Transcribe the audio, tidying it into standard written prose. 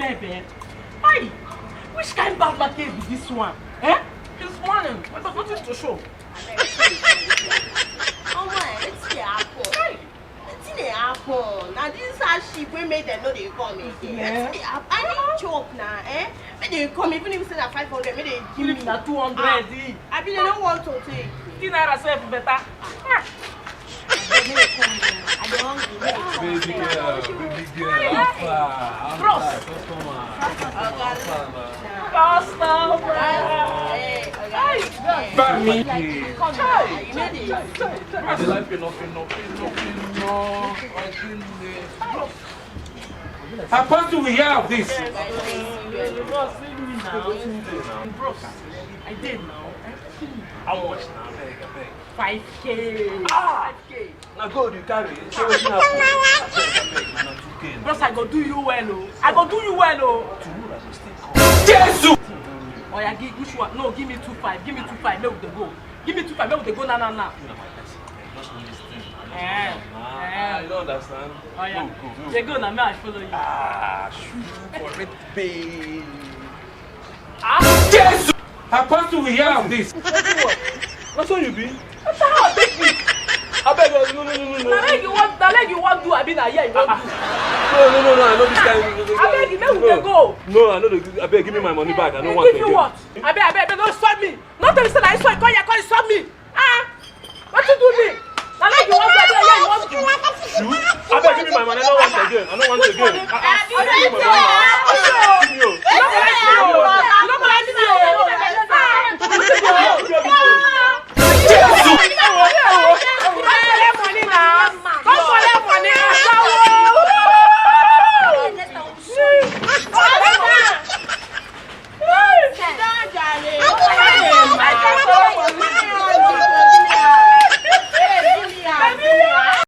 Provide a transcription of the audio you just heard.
baby. Hey, which kind of market is this one? Eh? This morning, I got nothing to show. Oh my, it's the apple. Hey. It's the apple. Now this is sheep we made them know they come again. Yeah. It's the apple. I need chop now, eh? When they come, even if you say that 500, maybe they give me that 200. I mean, they don't want to take. 15 naira self better. I don't hungry. Baby girl, Bros. Customer. back me. Come here. You know this. Apostle, we hear of this. Bros, I did now. How much now? 5K. 5K. Now go, you carry. Bros, I go do you well, oh. I go do you well, oh. Jesus! Oh yeah, which one? No, give me 2.5. Give me 2.5. Make they go. Give me 2.5. Make they go now. You don't understand? Oh yeah. Go. They go now. May I follow you? Shoot for it, babe. Jesus! Apostle, we hear of this. That's what you be? That's how I beg me. I beg you, no. The leg you want do, I mean, yeah, you want do. No, I know this guy. I beg you, make we go. No, I know I beg, give me my money back. I don't want to. Give you what? I beg, don't stop me. Not tell me say I saw it, call you stop me. What you do me? The leg you want do, yeah, you want do. Shoot? I beg, give me my money. I don't want again.